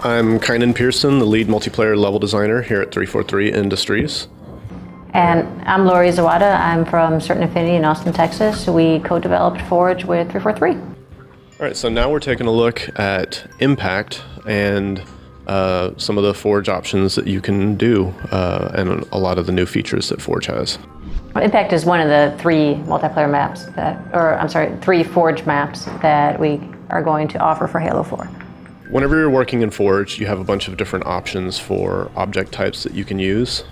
I'm Kynan Pearson, the lead multiplayer level designer here at 343 Industries. And I'm Lori Zawada. I'm from Certain Affinity in Austin, Texas. We co-developed Forge with 343. All right, so now we're taking a look at Impact and some of the Forge options that you can do and a lot of the new features that Forge has. Impact is one of the three multiplayer maps three Forge maps that we are going to offer for Halo 4. Whenever you're working in Forge, you have a bunch of different options for object types that you can use.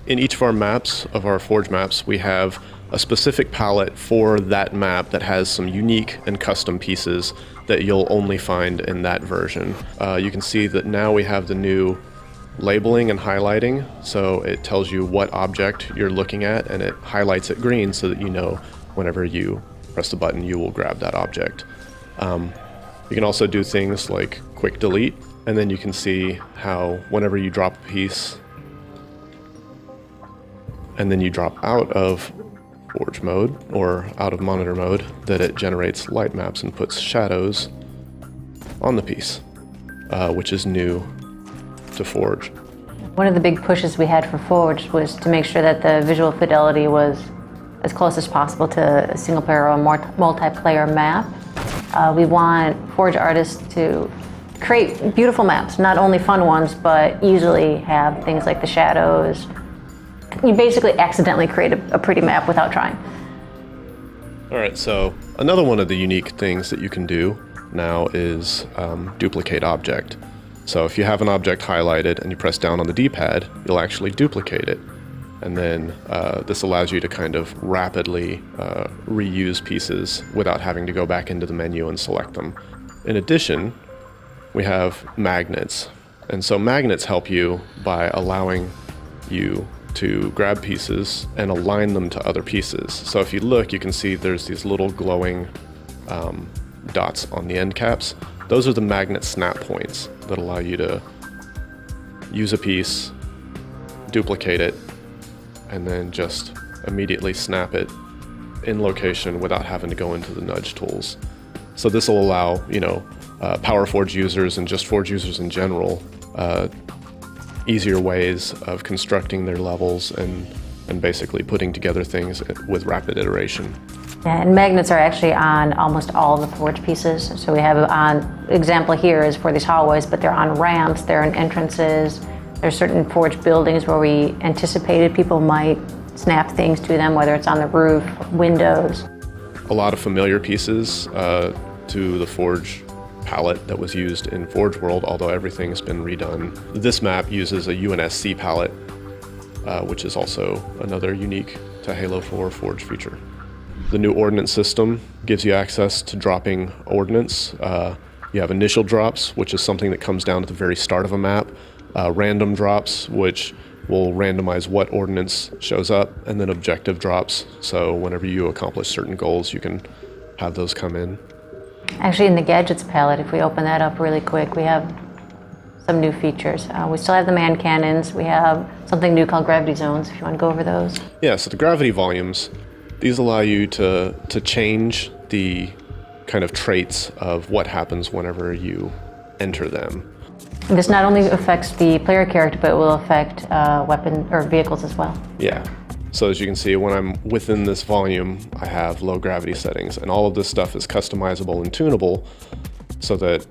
In each of our maps, of our Forge maps, we have a specific palette for that map that has some unique and custom pieces that you'll only find in that version. You can see that now we have the new labeling and highlighting, so it tells you what object you're looking at and it highlights it green so that you know whenever you press the button you will grab that object. You can also do things like quick delete, and then you can see how whenever you drop a piece and then you drop out of Forge mode or out of monitor mode, that it generates light maps and puts shadows on the piece, which is new to Forge. One of the big pushes we had for Forge was to make sure that the visual fidelity was as close as possible to a single player or multiplayer map. We want Forge artists to create beautiful maps, not only fun ones, but usually have things like the shadows. You basically accidentally create a pretty map without trying. All right, so another one of the unique things that you can do now is duplicate object. So if you have an object highlighted and you press down on the D-pad, you'll actually duplicate it. And then this allows you to kind of rapidly reuse pieces without having to go back into the menu and select them. In addition, we have magnets. And so magnets help you by allowing you to grab pieces and align them to other pieces. So if you look, you can see there's these little glowing dots on the end caps. Those are the magnet snap points that allow you to use a piece, duplicate it, and then just immediately snap it in location without having to go into the nudge tools. So this will allow, PowerForge users and just Forge users in general, easier ways of constructing their levels and basically putting together things with rapid iteration. Yeah, and magnets are actually on almost all the Forge pieces. So we have example here is for these hallways, but they're on ramps, they're on entrances. There's certain Forge buildings where we anticipated people might snap things to them, whether it's on the roof, windows. A lot of familiar pieces to the Forge palette that was used in Forge World, although everything's been redone. This map uses a UNSC palette, which is also another unique to Halo 4 Forge feature. The new ordnance system gives you access to dropping ordnance. You have initial drops, which is something that comes down at the very start of a map. Random drops, which will randomize what ordnance shows up, and then objective drops. So whenever you accomplish certain goals, you can have those come in. Actually, in the gadgets palette, if we open that up really quick, we have some new features. We still have the man cannons. We have something new called gravity zones, if you want to go over those. Yeah, so the gravity volumes, these allow you to change the kind of traits of what happens whenever you enter them. This not only affects the player character, but it will affect weapon or vehicles as well. Yeah. So as you can see, when I'm within this volume, I have low gravity settings, and all of this stuff is customizable and tunable so that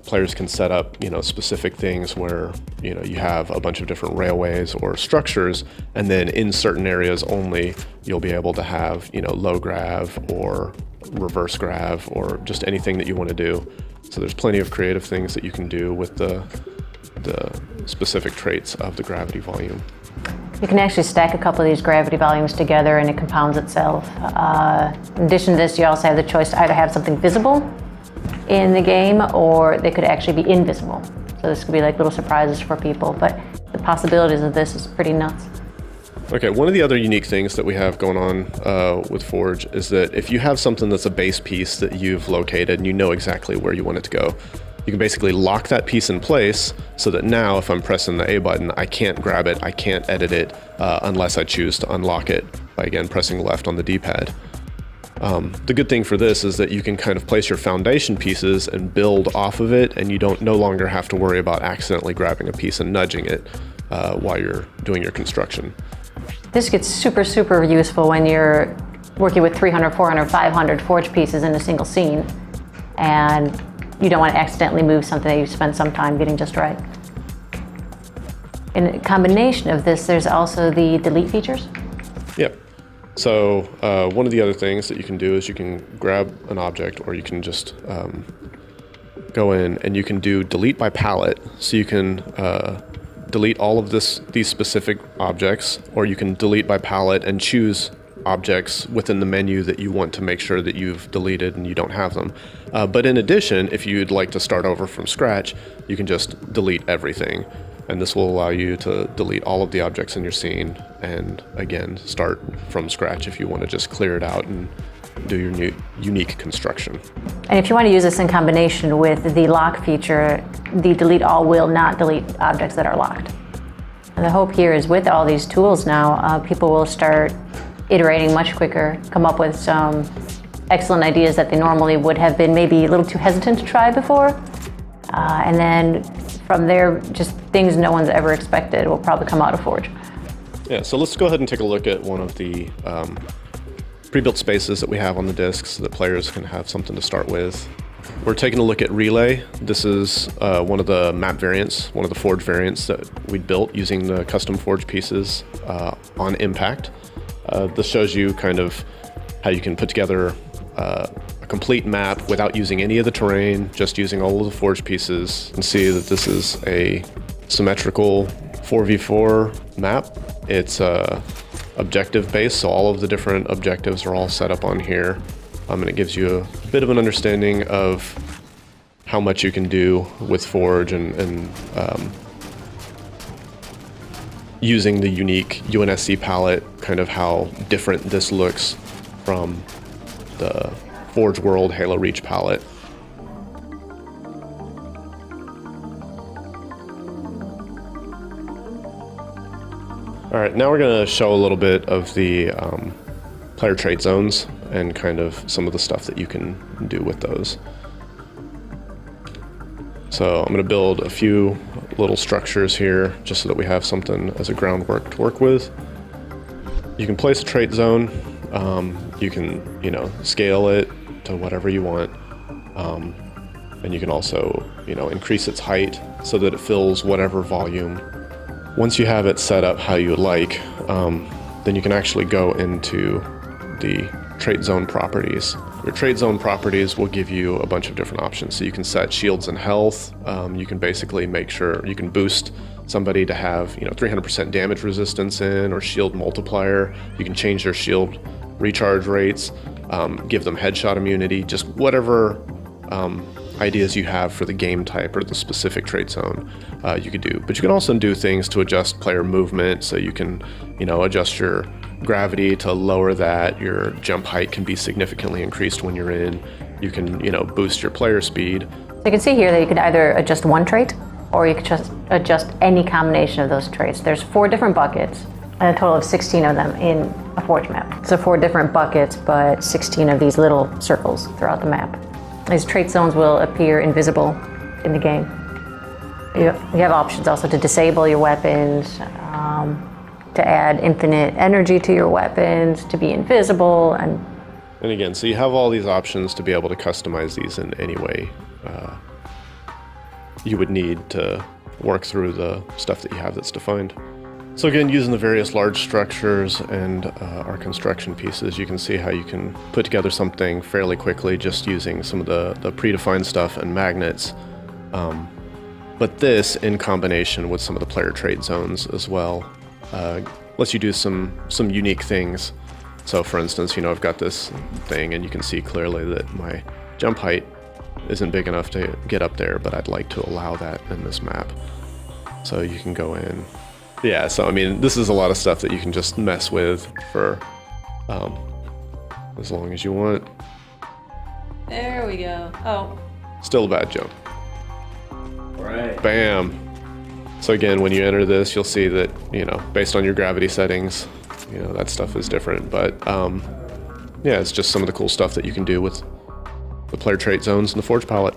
players can set up, specific things where, you have a bunch of different railways or structures, and then in certain areas only, you'll be able to have, low grav or reverse grav or just anything that you want to do. So there's plenty of creative things that you can do with the specific traits of the gravity volume. You can actually stack a couple of these gravity volumes together and it compounds itself. In addition to this, you also have the choice to either have something visible in the game or they could actually be invisible. So this could be like little surprises for people, but the possibilities of this is pretty nuts. Okay, one of the other unique things that we have going on with Forge is that if you have something that's a base piece that you've located and you know exactly where you want it to go, you can basically lock that piece in place so that now if I'm pressing the A button, I can't grab it, I can't edit it unless I choose to unlock it by, again, pressing left on the D-pad. The good thing for this is that you can kind of place your foundation pieces and build off of it, and you no longer have to worry about accidentally grabbing a piece and nudging it while you're doing your construction. This gets super, super useful when you're working with 300, 400, 500 forge pieces in a single scene, and you don't want to accidentally move something that you spent some time getting just right. In combination of this, there's also the delete features. Yep. So one of the other things that you can do is you can grab an object, or you can just go in and you can do delete by palette. So you can delete all of these specific objects, or you can delete by palette and choose objects within the menu that you want to make sure that you've deleted and you don't have them. But in addition, if you'd like to start over from scratch, you can just delete everything. And this will allow you to delete all of the objects in your scene and, again, start from scratch if you want to just clear it out and do your new unique construction. And if you want to use this in combination with the lock feature, the delete all will not delete objects that are locked. And the hope here is with all these tools now, people will start iterating much quicker, come up with some excellent ideas that they normally would have been maybe a little too hesitant to try before. And then from there, just things no one's ever expected will probably come out of Forge. Yeah, so let's go ahead and take a look at one of the pre-built spaces that we have on the disc so that players can have something to start with. We're taking a look at Relay. This is one of the map variants, one of the Forge variants that we built using the custom Forge pieces on Impact. This shows you kind of how you can put together a complete map without using any of the terrain, just using all of the Forge pieces. You can see that this is a symmetrical 4v4 map. It's objective based, so all of the different objectives are all set up on here. And it gives you a bit of an understanding of how much you can do with Forge and using the unique UNSC palette, kind of how different this looks from the Forge World Halo Reach palette. All right, now we're going to show a little bit of the player trait zones and kind of some of the stuff that you can do with those. So I'm going to build a few little structures here just so that we have something as a groundwork to work with. You can place a trait zone. You can, scale it to whatever you want. And you can also, increase its height so that it fills whatever volume. Once you have it set up how you would like, then you can actually go into the trait zone properties. Your trait zone properties will give you a bunch of different options. So you can set shields and health. You can basically make sure you can boost somebody to have 300% damage resistance in, or shield multiplier. You can change their shield recharge rates, give them headshot immunity, just whatever ideas you have for the game type or the specific trait zone you could do. But you can also do things to adjust player movement, so you can adjust your gravity to lower that. Your jump height can be significantly increased when you're in. You can boost your player speed. So you can see here that you could either adjust one trait, or you could just adjust any combination of those traits. There's 4 different buckets, and a total of 16 of them in a Forge map. So 4 different buckets, but 16 of these little circles throughout the map. These trait zones will appear invisible in the game. You have options also to disable your weapons, to add infinite energy to your weapons, to be invisible, and again, so you have all these options to be able to customize these in any way you would need to work through the stuff that you have that's defined. So again, using the various large structures and our construction pieces, you can see how you can put together something fairly quickly just using some of the predefined stuff and magnets. But this, in combination with some of the player trait zones as well, lets you do some unique things. So for instance, I've got this thing and you can see clearly that my jump height isn't big enough to get up there, but I'd like to allow that in this map. So you can go in. Yeah, so this is a lot of stuff that you can just mess with for as long as you want. There we go. Oh. Still a bad jump. Right. Bam. So again, when you enter this, you'll see that, based on your gravity settings, that stuff is different. But yeah, it's just some of the cool stuff that you can do with the player trait zones and the Forge palette.